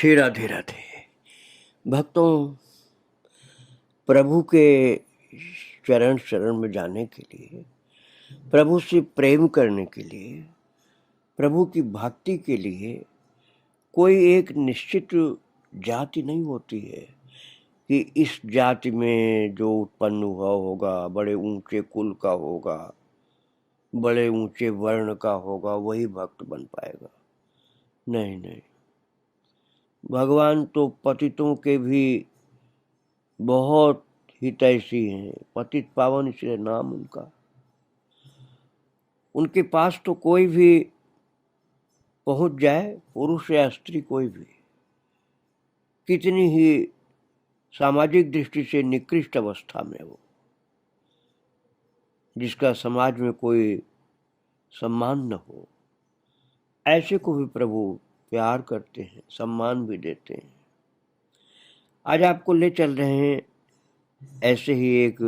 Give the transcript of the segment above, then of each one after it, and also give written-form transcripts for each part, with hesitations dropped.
श्री राधे राधे। भक्तों, प्रभु के चरण शरण में जाने के लिए, प्रभु से प्रेम करने के लिए, प्रभु की भक्ति के लिए कोई एक निश्चित जाति नहीं होती है कि इस जाति में जो उत्पन्न हुआ होगा, बड़े ऊंचे कुल का होगा, बड़े ऊंचे वर्ण का होगा, वही भक्त बन पाएगा। नहीं नहीं, भगवान तो पतितों के भी बहुत हितैषी हैं। पतित पावन इसलिए नाम उनका। उनके पास तो कोई भी पहुंच जाए, पुरुष या स्त्री कोई भी, कितनी ही सामाजिक दृष्टि से निकृष्ट अवस्था में हो, जिसका समाज में कोई सम्मान न हो, ऐसे को भी प्रभु प्यार करते हैं, सम्मान भी देते हैं। आज आपको ले चल रहे हैं ऐसे ही एक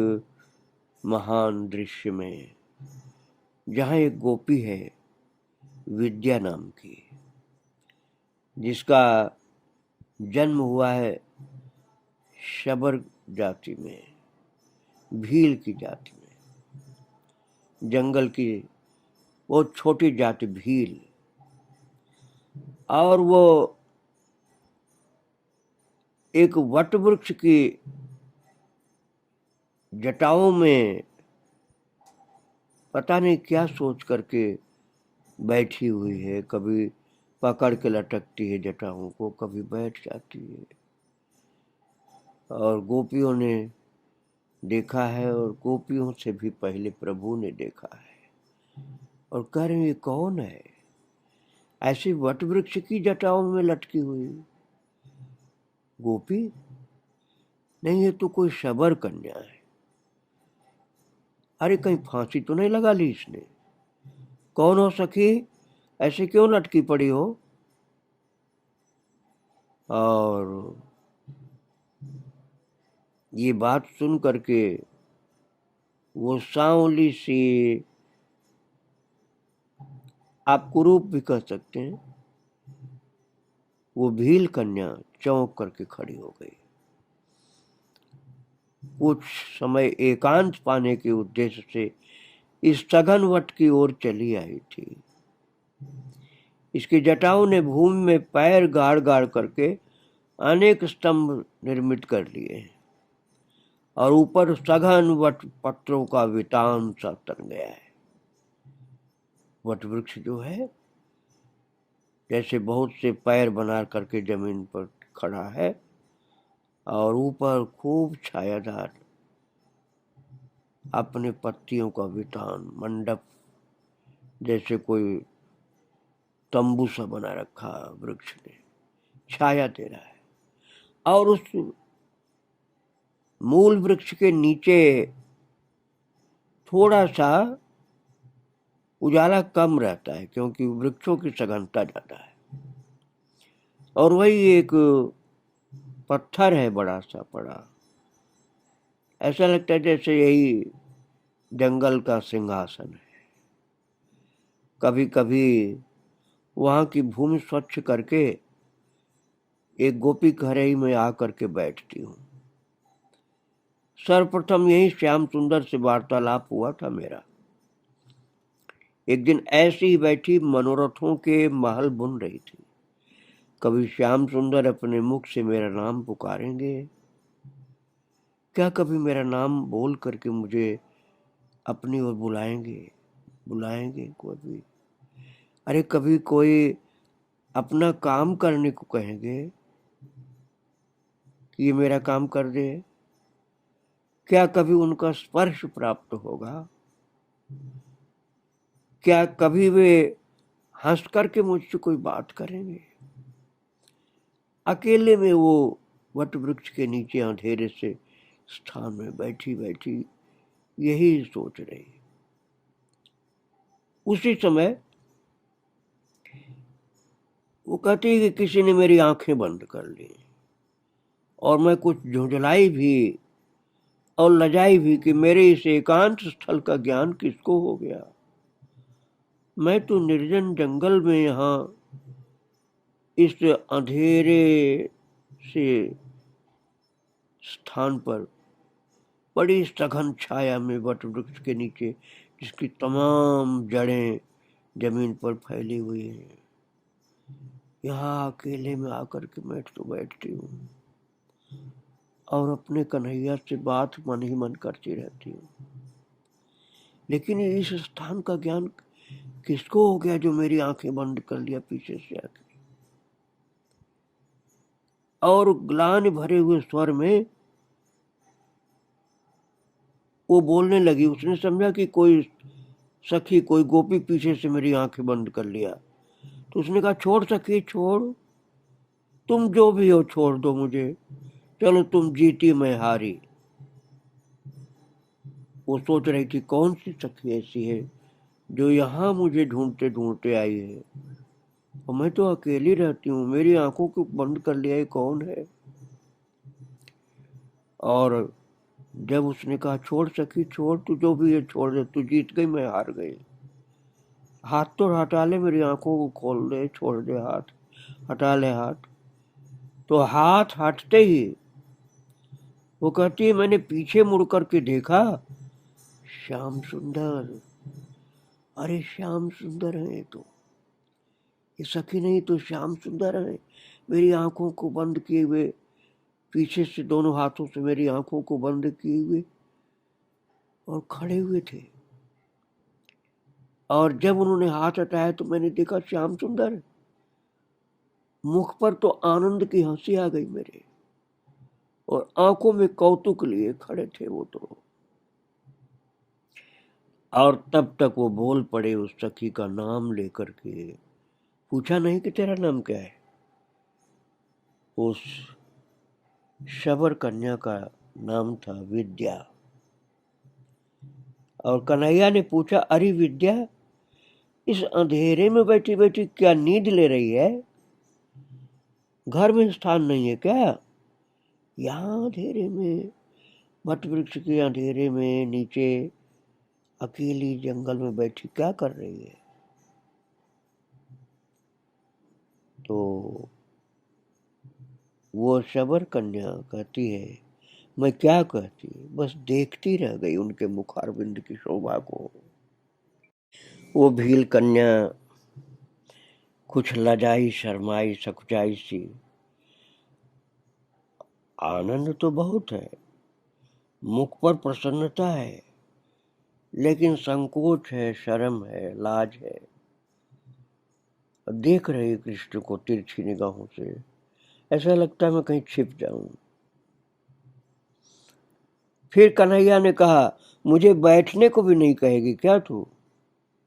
महान दृश्य में, जहाँ एक गोपी है विद्या नाम की, जिसका जन्म हुआ है शबर जाति में, भील की जाति में, जंगल की बहुत छोटी जाति भील। और वो एक वट वृक्ष की जटाओं में पता नहीं क्या सोच करके बैठी हुई है। कभी पकड़ के लटकती है जटाओं को, कभी बैठ जाती है। और गोपियों ने देखा है, और गोपियों से भी पहले प्रभु ने देखा है, और कह रहे ये कौन है ऐसे वट वृक्ष की जटाओं में लटकी हुई? गोपी नहीं, ये तो कोई शबर कन्या है। अरे कहीं फांसी तो नहीं लगा ली इसने? कौन हो सखी, ऐसे क्यों लटकी पड़ी हो? और ये बात सुन करके वो सांवली सी, आप कुरूप भी कह सकते हैं, वो भील कन्या चौंक करके खड़ी हो गई। कुछ समय एकांत पाने के उद्देश्य से इस सघन वट की ओर चली आई थी। इसकी जटाओं ने भूमि में पैर गाड़ गाड़ करके अनेक स्तंभ निर्मित कर लिए हैं, और ऊपर सघन वट पत्रों का वितान सा तन गया है। वट वृक्ष जो है जैसे बहुत से पैर बना करके जमीन पर खड़ा है, और ऊपर खूब छायादार अपने पत्तियों का वितान, मंडप जैसे कोई तंबू सा बना रखा वृक्ष ने, छाया दे रहा है। और उस मूल वृक्ष के नीचे थोड़ा सा उजाला कम रहता है, क्योंकि वृक्षों की सघनता ज्यादा है। और वही एक पत्थर है बड़ा सा पड़ा, ऐसा लगता है जैसे यही जंगल का सिंहासन है। कभी कभी वहां की भूमि स्वच्छ करके एक गोपी खरई में आकर के बैठती हूँ। सर्वप्रथम यही श्याम सुंदर से वार्तालाप हुआ था मेरा। एक दिन ऐसी ही बैठी मनोरथों के महल बुन रही थी। कभी श्याम सुंदर अपने मुख से मेरा नाम पुकारेंगे क्या? कभी मेरा नाम बोल करके मुझे अपनी ओर बुलाएंगे कभी? अरे कभी कोई अपना काम करने को कहेंगे कि ये मेरा काम कर दे? क्या कभी उनका स्पर्श प्राप्त होगा? क्या कभी वे हंस करके मुझसे कोई बात करेंगे? अकेले में वो वट वृक्ष के नीचे अंधेरे से स्थान में बैठी बैठी यही सोच रही। उसी समय वो कहती है कि किसी ने मेरी आंखें बंद कर ली, और मैं कुछ झुंझलाई भी और लजाई भी कि मेरे इस एकांत स्थल का ज्ञान किसको हो गया। मैं तो निर्जन जंगल में यहाँ इस अंधेरे से स्थान पर बड़ी सघन छाया में वट वृक्ष के नीचे, जिसकी तमाम जड़ें जमीन पर फैली हुई हैं, यहाँ अकेले में आकर के मैं तो बैठती हूँ और अपने कन्हैया से बात मन ही मन करती रहती हूँ। लेकिन इस स्थान का ज्ञान किसको हो गया जो मेरी आंखें बंद कर लिया पीछे से आके। और ग्लानि भरे हुए स्वर में वो बोलने लगी। उसने समझा कि कोई सखी, कोई गोपी पीछे से मेरी आंखें बंद कर लिया। तो उसने कहा, छोड़ सखी छोड़, तुम जो भी हो छोड़ दो मुझे, चलो तुम जीती मैं हारी। वो सोच रही थी कौन सी सखी ऐसी है जो यहाँ मुझे ढूंढते ढूंढते आई है, और मैं तो अकेली रहती हूँ, मेरी आंखों को बंद कर लिया है कौन है। और जब उसने कहा छोड़ सखी छोड़, तू जो भी है छोड़ दे, तू जीत गई मैं हार गई, हाथ तो हटा ले, मेरी आंखों को खोल दे, छोड़ दे हाथ, हटा ले हाथ। तो हाथ हटते ही वो कहती है, मैंने पीछे मुड़ करके देखा, श्याम सुंदर, अरे श्याम सुंदर है तो, ये सखी नहीं तो श्याम सुंदर है। मेरी आंखों को बंद किए हुए, पीछे से दोनों हाथों से मेरी आंखों को बंद किए हुए और खड़े हुए थे। और जब उन्होंने हाथ हटाया तो मैंने देखा श्याम सुंदर, मुख पर तो आनंद की हंसी आ गई मेरे, और आंखों में कौतुक लिए खड़े थे वो तो। और तब तक वो बोल पड़े उस सखी का नाम लेकर के। पूछा नहीं कि तेरा नाम क्या है। उस शबर कन्या का नाम था विद्या। और कन्हैया ने पूछा, अरे विद्या, इस अंधेरे में बैठी बैठी क्या नींद ले रही है? घर में स्थान नहीं है क्या? यहाँ अंधेरे में, वट वृक्ष के अंधेरे में नीचे अकेली जंगल में बैठी क्या कर रही है? तो वो शबर कन्या कहती है, मैं क्या कहती, बस देखती रह गई उनके मुखारविंद की शोभा को। वो भील कन्या कुछ लजाई शर्माई सकुचाई सी। आनंद तो बहुत है, मुख पर प्रसन्नता है, लेकिन संकोच है, शर्म है, लाज है। देख रही कृष्ण को तिरछी निगाहों से, ऐसा लगता है मैं कहीं छिप जाऊं। फिर कन्हैया ने कहा, मुझे बैठने को भी नहीं कहेगी क्या तू?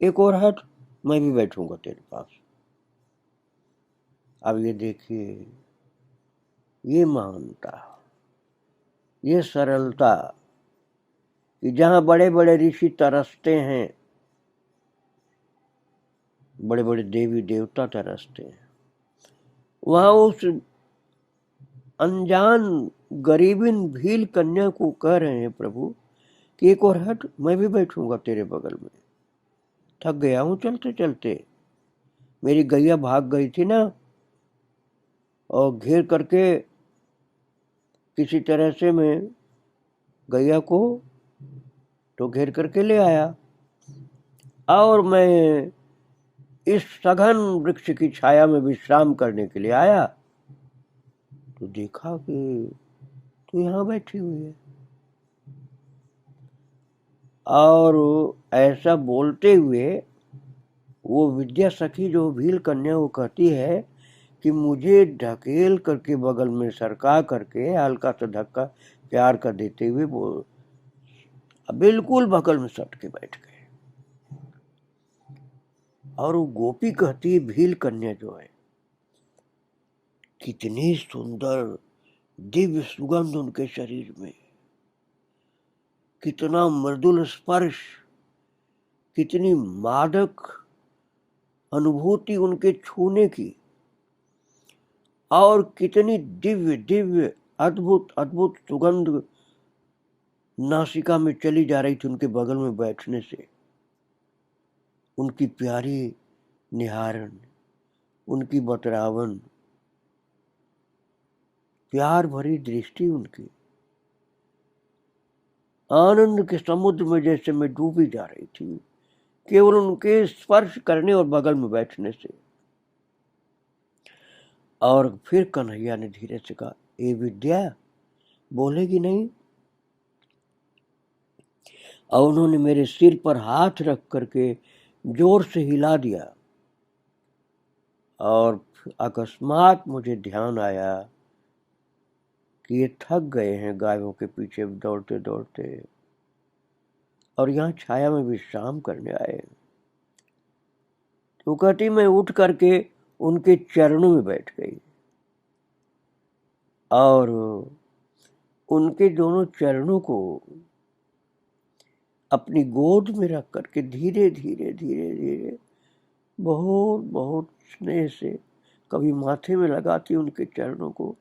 एक और हट, मैं भी बैठूंगा तेरे पास। अब ये देखिए, ये महानता, ये सरलता, कि जहां बड़े बड़े ऋषि तरसते हैं, बड़े बड़े देवी देवता तरसते हैं, वहां उस अनजान गरीबिन भील कन्या को कह रहे हैं प्रभु कि एक और हट, मैं भी बैठूंगा तेरे बगल में। थक गया हूं चलते चलते, मेरी गैया भाग गई थी ना, और घेर करके किसी तरह से मैं गैया को तो घेर करके ले आया, और मैं इस सघन वृक्ष की छाया में विश्राम करने के लिए आया, तो देखा कि तू यहाँ बैठी हुई है। और ऐसा बोलते हुए वो विद्या सखी जो भील कन्या वो कहती है कि मुझे ढकेल करके बगल में सरका करके हल्का सा धक्का प्यार कर देते हुए वो बिल्कुल बगल में सट के बैठ गए। और वो गोपी कहती है, भील कन्या जो है, कितनी सुंदर दिव्य सुगंध उनके शरीर में, कितना मृदुल स्पर्श, कितनी मादक अनुभूति उनके छूने की, और कितनी दिव्य दिव्य अद्भुत अद्भुत सुगंध नासिका में चली जा रही थी उनके बगल में बैठने से। उनकी प्यारी निहारन, उनकी बतरावन, प्यार भरी दृष्टि उनकी, आनंद के समुद्र में जैसे मैं डूबी जा रही थी केवल उनके स्पर्श करने और बगल में बैठने से। और फिर कन्हैया ने धीरे से कहा, ए विद्या, बोलेगी नहीं? और उन्होंने मेरे सिर पर हाथ रख करके जोर से हिला दिया और अकस्मात मुझे ध्यान आया कि ये थक गए हैं गायों के पीछे दौड़ते दौड़ते और यहाँ छाया में विश्राम करने आए। तो कहती मैं उठ करके उनके चरणों में बैठ गई और उनके दोनों चरणों को अपनी गोद में रख करके धीरे धीरे धीरे धीरे बहुत बहुत स्नेह से कभी माथे में लगाती उनके चरणों को,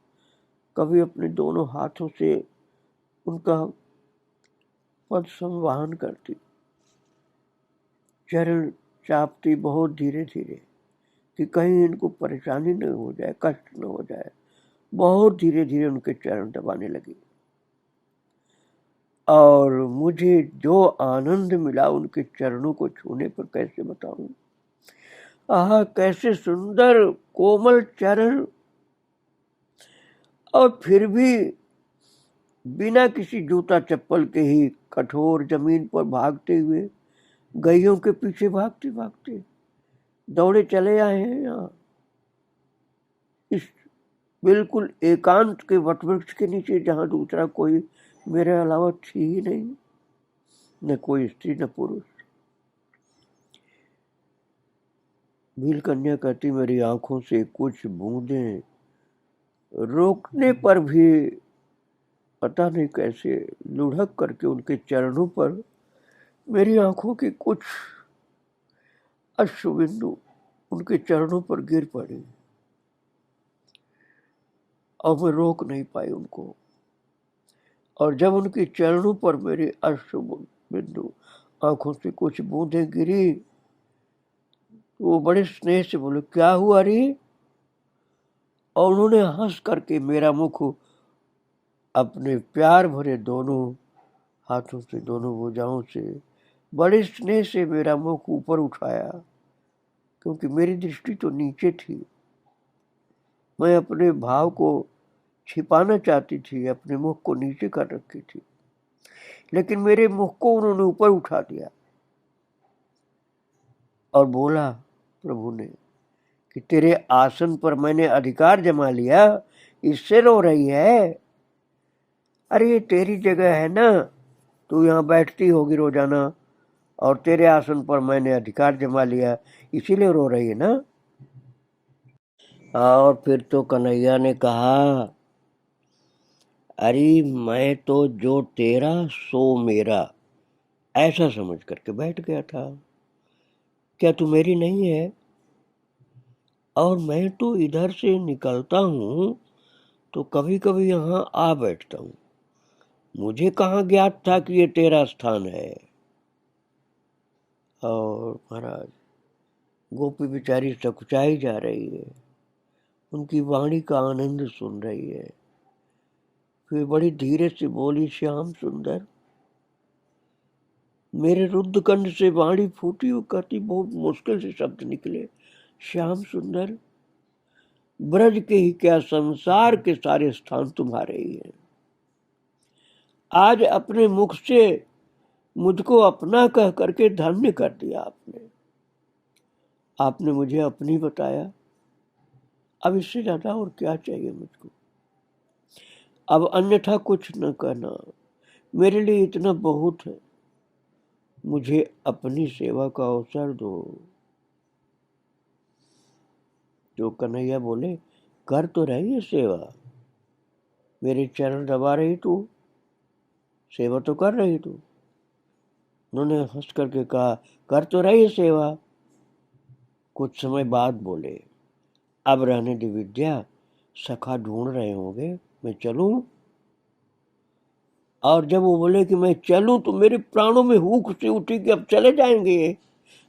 कभी अपने दोनों हाथों से उनका पद संवाहन करती, चरण चापती बहुत धीरे धीरे कि कहीं इनको परेशानी न हो जाए, कष्ट न हो जाए। बहुत धीरे धीरे उनके चरण दबाने लगी और मुझे जो आनंद मिला उनके चरणों को छूने पर कैसे बताऊं। आह, कैसे सुंदर कोमल चरण, और फिर भी बिना किसी जूता चप्पल के ही कठोर जमीन पर भागते हुए, गैयों के पीछे भागते भागते दौड़े चले आए हैं यहाँ इस बिल्कुल एकांत के वटवृक्ष के नीचे, जहां दूसरा कोई मेरे अलावा थी ही नहीं, न कोई स्त्री न पुरुष। भील कन्या कहती, मेरी आंखों से कुछ बूंदें रोकने पर भी पता नहीं कैसे लुढ़क करके उनके चरणों पर मेरी आंखों की कुछ अश्रुबिंदु उनके चरणों पर गिर पड़े और मैं रोक नहीं पाई उनको। और जब उनके चरणों पर मेरे अश्रुबिंदु आंखों से कुछ बूंदें गिरी तो वो बड़े स्नेह से बोले, क्या हुआ रे? और उन्होंने हंस करके मेरा मुख अपने प्यार भरे दोनों हाथों से, दोनों भुजाओं से बड़े स्नेह से मेरा मुख ऊपर उठाया, क्योंकि मेरी दृष्टि तो नीचे थी। मैं अपने भाव को छिपाना चाहती थी, अपने मुख को नीचे कर रखी थी, लेकिन मेरे मुख को उन्होंने ऊपर उठा दिया और बोला प्रभु ने कि तेरे आसन पर मैंने अधिकार जमा लिया, इससे रो रही है? अरे ये तेरी जगह है ना, तू यहाँ बैठती होगी रोजाना और तेरे आसन पर मैंने अधिकार जमा लिया, इसीलिए रो रही है ना। और फिर तो कन्हैया ने कहा, अरे मैं तो जो तेरा सो मेरा ऐसा समझ करके बैठ गया था, क्या तू मेरी नहीं है? और मैं तो इधर से निकलता हूँ तो कभी कभी यहाँ आ बैठता हूँ, मुझे कहाँ ज्ञात था कि ये तेरा स्थान है। और महाराज गोपी बेचारी सकुचाई जा रही है, उनकी वाणी का आनंद सुन रही है। फिर बड़ी धीरे से बोली, श्याम सुंदर। मेरे रुद्धकंठ से वाणी फूटी, वो कहती, बहुत मुश्किल से शब्द निकले, श्याम सुंदर, ब्रज के ही क्या संसार के सारे स्थान तुम्हारे ही हैं। आज अपने मुख से मुझको अपना कह करके धन्य कर दिया आपने मुझे अपनी बताया, अब इससे ज्यादा और क्या चाहिए मुझको? अब अन्यथा कुछ न कहना, मेरे लिए इतना बहुत है, मुझे अपनी सेवा का अवसर दो। जो कन्हैया बोले, कर तो रही है सेवा, मेरे चरण दबा रही तू, सेवा तो कर रही तू। उन्होंने हंस करके कहा, कर तो रही है सेवा। कुछ समय बाद बोले, अब रहने दे विद्या, सखा ढूंढ रहे होंगे, मैं चलूं? और जब वो बोले कि मैं चलूं तो मेरे प्राणों में हुक से उठी कि अब चले जाएंगे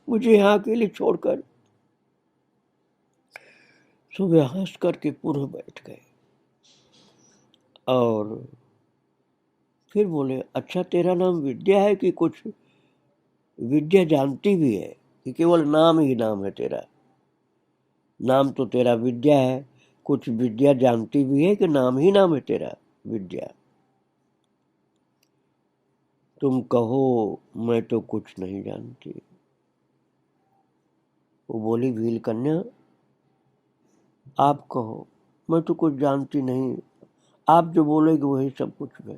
मुझे यहाँ अकेले छोड़कर। सुबह हंस करके पुनः बैठ गए। और फिर बोले, अच्छा तेरा नाम विद्या है कि कुछ विद्या जानती भी है, कि केवल नाम ही नाम है तेरा? नाम तो तेरा विद्या है, कुछ विद्या जानती भी है कि नाम ही नाम है तेरा विद्या? तुम कहो, मैं तो कुछ नहीं जानती। वो बोली, भील कन्या आप कहो, मैं तो कुछ जानती नहीं, आप जो बोलेगे वही सब कुछ है।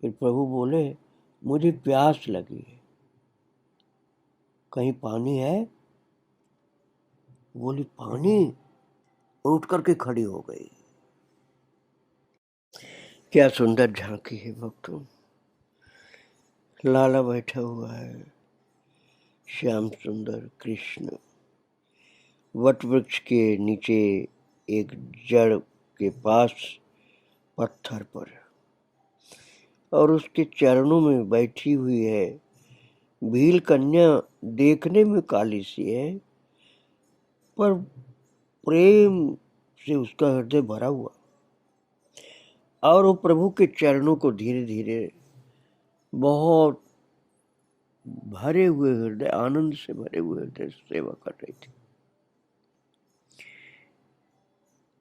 फिर प्रभु बोले, मुझे प्यास लगी है, कहीं पानी है? बोली, पानी? उठ करके खड़ी हो गई। क्या सुंदर झांकी है भक्तों। लाला बैठा हुआ है, श्याम सुंदर कृष्ण वट वृक्ष के नीचे एक जड़ के पास पत्थर पर, और उसके चरणों में बैठी हुई है भील कन्या। देखने में काली सी है, पर प्रेम से उसका हृदय भरा हुआ, और वो प्रभु के चरणों को धीरे धीरे बहुत भरे हुए हृदय, आनंद से भरे हुए हृदय सेवा कर रही थी।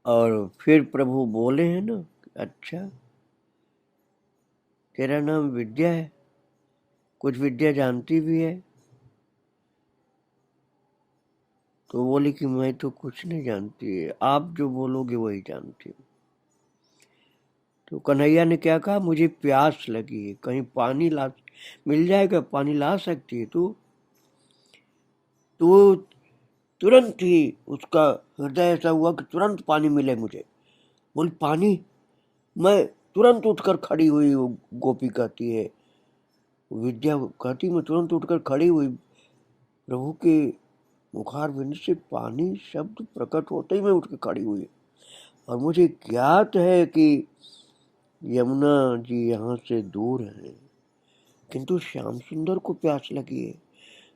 और फिर प्रभु बोले हैं ना, अच्छा तेरा नाम विद्या है, कुछ विद्या जानती भी है? तो बोली कि मैं तो कुछ नहीं जानती है, आप जो बोलोगे वही जानती हूँ। तो कन्हैया ने क्या कहा, मुझे प्यास लगी है, कहीं पानी ला मिल जाएगा? पानी ला सकती है तू? तो तुरंत ही उसका हृदय ऐसा हुआ कि तुरंत पानी मिले मुझे। बोल, पानी? मैं तुरंत उठकर खड़ी हुई। वो गोपी कहती है, विद्या कहती, मैं तुरंत उठकर खड़ी हुई, प्रभु के मुखार बिंद से पानी शब्द प्रकट होते ही मैं उठ के खड़ी हुई। और मुझे ज्ञात है कि यमुना जी यहाँ से दूर है, किंतु श्याम सुंदर को प्यास लगी है,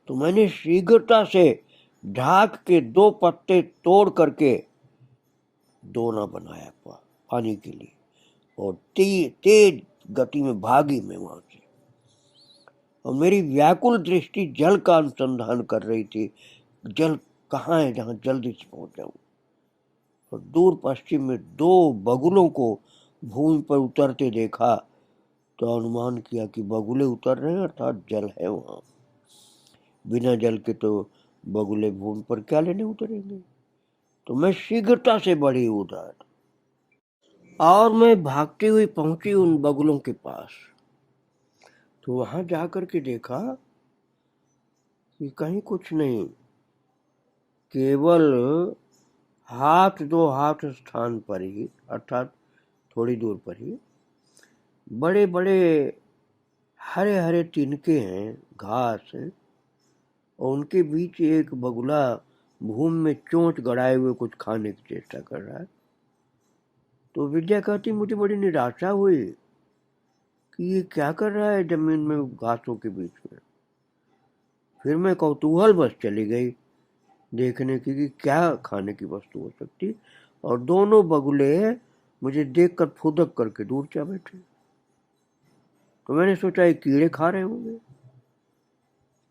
तो मैंने शीघ्रता से ढाक के 2 पत्ते तोड़ करके दोना बनाया पानी के लिए, और तेज गति में भागी मैं वहां से। और मेरी व्याकुल दृष्टि जल का अनुसंधान कर रही थी, जल कहाँ है जहां जल्दी से पहुंच जाऊं। और दूर पश्चिम में 2 बगुलों को भूमि पर उतरते देखा, तो अनुमान किया कि बगुले उतर रहे हैं, अर्थात जल है वहां। बिना जल के तो बगुले भूमि पर क्या लेने उतरेंगे? तो मैं शीघ्रता से बढ़ी उधर, और मैं भागती हुई पहुंची उन बगुलों के पास। तो वहां जाकर के देखा कि कहीं कुछ नहीं, केवल हाथ 2 हाथ स्थान पर ही, अर्थात थोड़ी दूर पर ही, बड़े बड़े हरे हरे तिनके हैं, घास है, और उनके बीच एक बगुला भूमि में चोंच गड़ाए हुए कुछ खाने की चेष्टा कर रहा है। तो विद्या कहती, मुझे बड़ी निराशा हुई कि ये क्या कर रहा है जमीन में घासों के बीच में। फिर मैं कौतूहल बस चली गई देखने की कि क्या खाने की वस्तु हो सकती, और दोनों बगुले मुझे देखकर फुदक करके दूर जा बैठे। तो मैंने सोचा ये कीड़े खा रहे होंगे,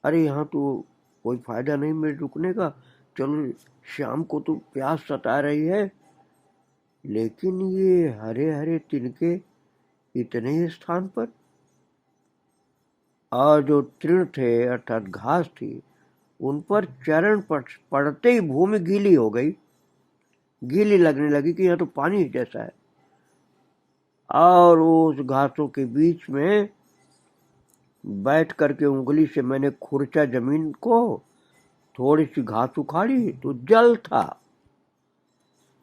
अरे यहाँ तो कोई फायदा नहीं मेरे रुकने का, चलो शाम को तो प्यास सता रही है। लेकिन ये हरे हरे तिनके इतने ही स्थान पर, और जो तृण थे अर्थात घास थी, उन पर चरण पड़ते ही भूमि गीली हो गई, गीली लगने लगी कि यह तो पानी जैसा है। और उस घासों के बीच में बैठ करके उंगली से मैंने खुरचा जमीन को, थोड़ी सी घास उखाड़ी तो जल था,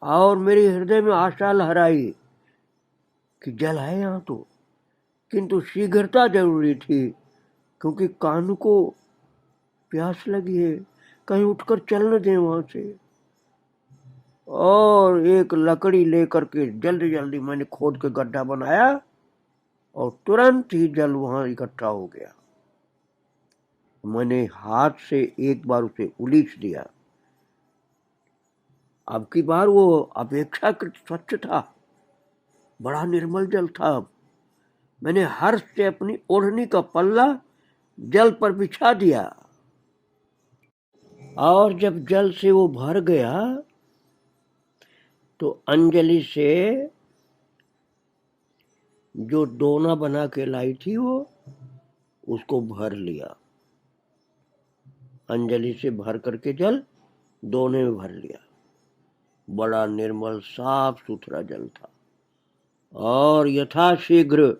और मेरे हृदय में आशा लहराई कि जल है यहाँ तो। किंतु शीघ्रता जरूरी थी, क्योंकि कान को प्यास लगी है, कहीं उठकर चल न दे वहां से। और एक लकड़ी लेकर के जल्दी जल्दी मैंने खोद के गड्ढा बनाया, और तुरंत ही जल वहां इकट्ठा हो गया। मैंने हाथ से एक बार उसे उलीच दिया, अब की बार वो अपेक्षाकृत स्वच्छ था, बड़ा निर्मल जल था। मैंने हर्ष से अपनी ओढ़नी का पल्ला जल पर बिछा दिया, और जब जल से वो भर गया तो अंजलि से जो दोना बना के लाई थी वो उसको भर लिया। अंजलि से भर करके जल दोने में भर लिया। बड़ा निर्मल साफ सुथरा जल था, और यथाशीघ्र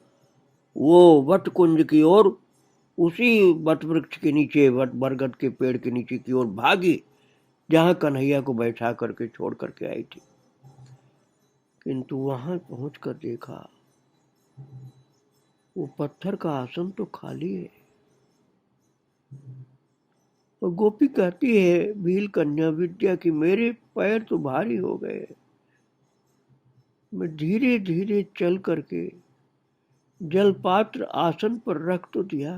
वो वट कुंज की ओर, उसी वट वृक्ष के नीचे, वट बरगद के पेड़ के नीचे की ओर भागी, जहां कन्हैया को बैठा करके छोड़ करके आई थी। किंतु वहां पहुंचकर देखा वो पत्थर का आसन तो खाली है। और गोपी कहती है भील कन्या विद्या की, मेरे पैर तो भारी हो गए। मैं धीरे धीरे चल करके जल पात्र आसन पर रख तो दिया,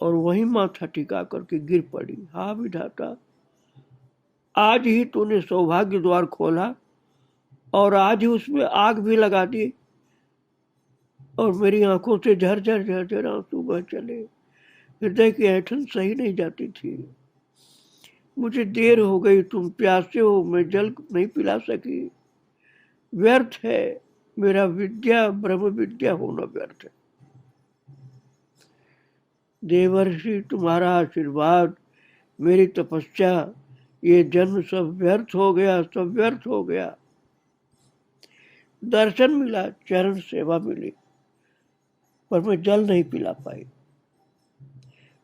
और वहीं माथा टिका करके गिर पड़ी। हा विधाता, आज ही तूने सौभाग्य द्वार खोला और आज ही उसमें आग भी लगा दी, और मेरी आंखों से झरझर झरझर आंसू बह चले। हृदय की ऐंठन सही नहीं जाती थी। मुझे देर हो गई, तुम प्यासे हो, मैं जल नहीं पिला सकी। व्यर्थ है मेरा विद्या, ब्रह्म विद्या होना व्यर्थ है। देवर्षि तुम्हारा आशीर्वाद, मेरी तपस्या, ये जन्म सब व्यर्थ हो गया, सब व्यर्थ हो गया। दर्शन मिला, चरण सेवा मिली, पर मैं जल नहीं पिला पाई।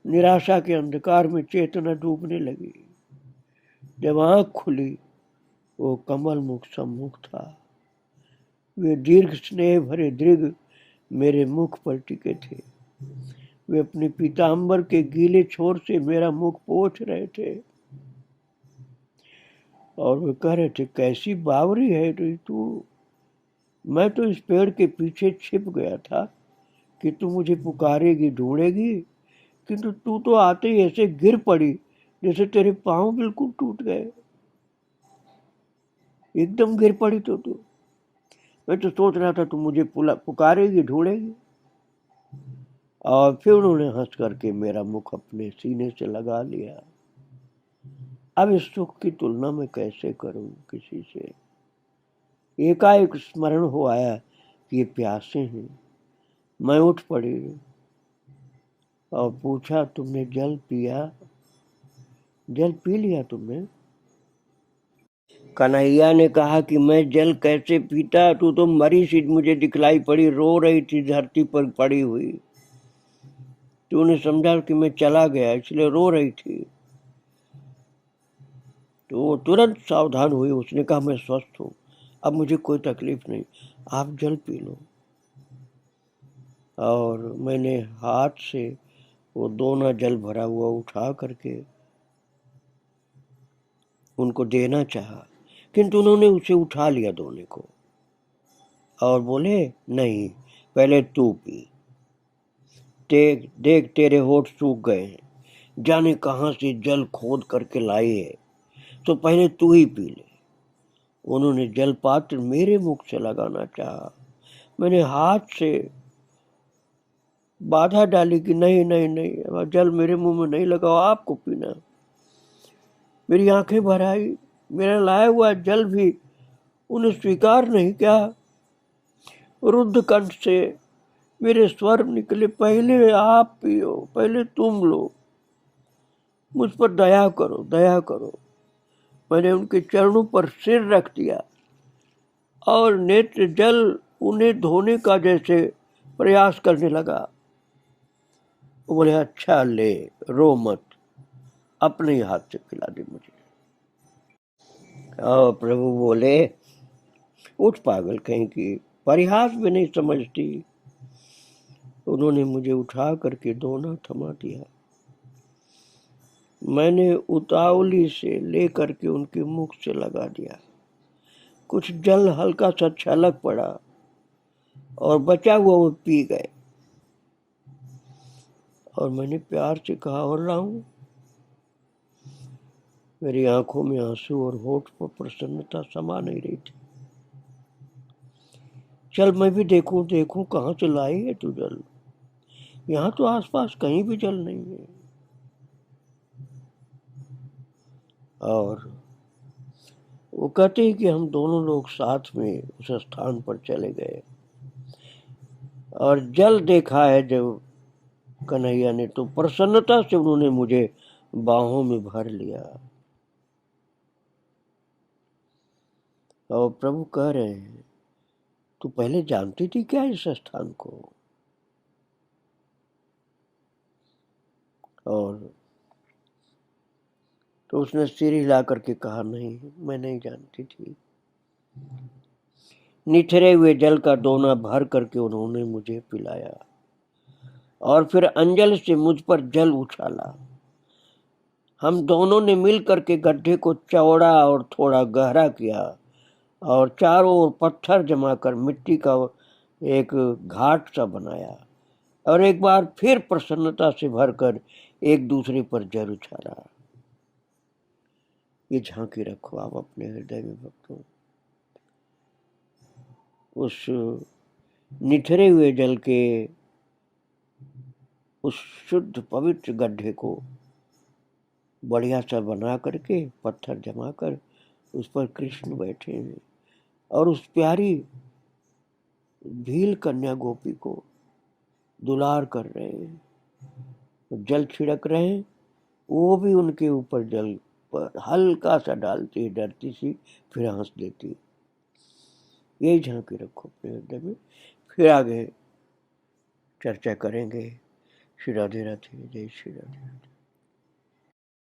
निराशा के अंधकार में चेतना डूबने लगी। जब आंख खुली, वो कमल मुख सम्मुख था। वे दीर्घ स्नेह भरे दृग मेरे मुख पर टिके थे। वे अपने पीताम्बर के गीले छोर से मेरा मुख पोंछ रहे थे, और वे कह रहे थे, कैसी बावरी है तू। मैं तो इस पेड़ के पीछे छिप गया था कि तू मुझे पुकारेगी, ढूंढेगी, किंतु तू तो आते ही ऐसे गिर पड़ी जैसे तेरे पांव बिल्कुल टूट गए। एकदम गिर पड़ी तो तू। मैं तो सोच रहा था तू मुझे पुकारेगी, ढूंढेगी। और फिर उन्होंने हंस करके मेरा मुख अपने सीने से लगा लिया। अब इस सुख की तुलना मैं कैसे करूं किसी से। एकाएक स्मरण हो आया कि ये प्यासे हैं। मैं उठ पड़ी और पूछा, तुमने जल पिया? जल पी लिया तुमने? कन्हैया ने कहा कि मैं जल कैसे पीता, तू तो मरी सी मुझे दिखलाई पड़ी, रो रही थी धरती पर पड़ी हुई। तूने समझा कि मैं चला गया इसलिए रो रही थी। तो वो तुरंत सावधान हुई। उसने कहा, मैं स्वस्थ हूं, अब मुझे कोई तकलीफ नहीं, आप जल पी लो। और मैंने हाथ से वो दोना जल भरा हुआ उठा करके उनको देना चाहा, किंतु उन्होंने उसे उठा लिया दोने को, और बोले, नहीं, पहले तू पी। देख देख, तेरे होठ सूख गए हैं, जाने कहां से जल खोद करके लाए है, तो पहले तू ही पी ले। उन्होंने जल पात्र मेरे मुख से लगाना चाहा। मैंने हाथ से बाधा डाली कि नहीं नहीं नहीं, जल मेरे मुंह में नहीं लगाओ, आपको पीना। मेरी आंखें भर आई। मेरा लाया हुआ जल भी उन्हें स्वीकार नहीं किया। रुद्ध कंठ से मेरे स्वर निकले, पहले आप पियो, पहले तुम लो, मुझ पर दया करो, दया करो। मैंने उनके चरणों पर सिर रख दिया, और नेत्र जल उन्हें धोने का जैसे प्रयास करने लगा। बोले, अच्छा ले, रो मत, अपने हाथ से खिला दे मुझे। और प्रभु बोले, उठ पागल कहीं की, परिहास भी नहीं समझती। उन्होंने मुझे उठा करके दोना थमा दिया। मैंने उतावली से लेकर के उनके मुख से लगा दिया। कुछ जल हल्का सा छलक पड़ा, और बचा हुआ वो पी गए। और मैंने प्यार से कहा, और लाऊं? मेरी आंखों में आंसू और होठ पर प्रसन्नता समा नहीं रही थी। चल मैं भी देखूं देखूं कहाँ से लाई है तू जल, यहाँ तो आसपास कहीं भी जल नहीं है। और वो कहते हैं कि हम दोनों लोग साथ में उस स्थान पर चले गए और जल देखा है जब कन्हैया ने, तो प्रसन्नता से उन्होंने मुझे बाहों में भर लिया। और प्रभु कह रहे हैं, तू पहले जानती थी क्या इस स्थान को? और तो उसने सिर हिला करके कहा, नहीं मैं नहीं जानती थी। निथरे हुए जल का दोना भर करके उन्होंने मुझे पिलाया और फिर अंजल से मुझ पर जल उछाला। हम दोनों ने मिल करके गड्ढे को चौड़ा और थोड़ा गहरा किया और चारों ओर पत्थर जमा कर मिट्टी का एक घाट सा बनाया और एक बार फिर प्रसन्नता से भरकर एक दूसरे पर जल उछाला। ये झांकी रखो आप अपने हृदय में भक्तों। उस निथरे हुए जल के उस शुद्ध पवित्र गड्ढे को बढ़िया सा बना करके पत्थर जमा कर उस पर कृष्ण बैठे हैं और उस प्यारी भील कन्या गोपी को दुलार कर रहे हैं, जल छिड़क रहे हैं। वो भी उनके ऊपर जल पर हल्का सा डालती है, डरती सी, फिर हंस देती। यही झांकी रखो अपने हृदय में। फिर आगे चर्चा करेंगे। श्री राधे राधे, जय श्री राधे।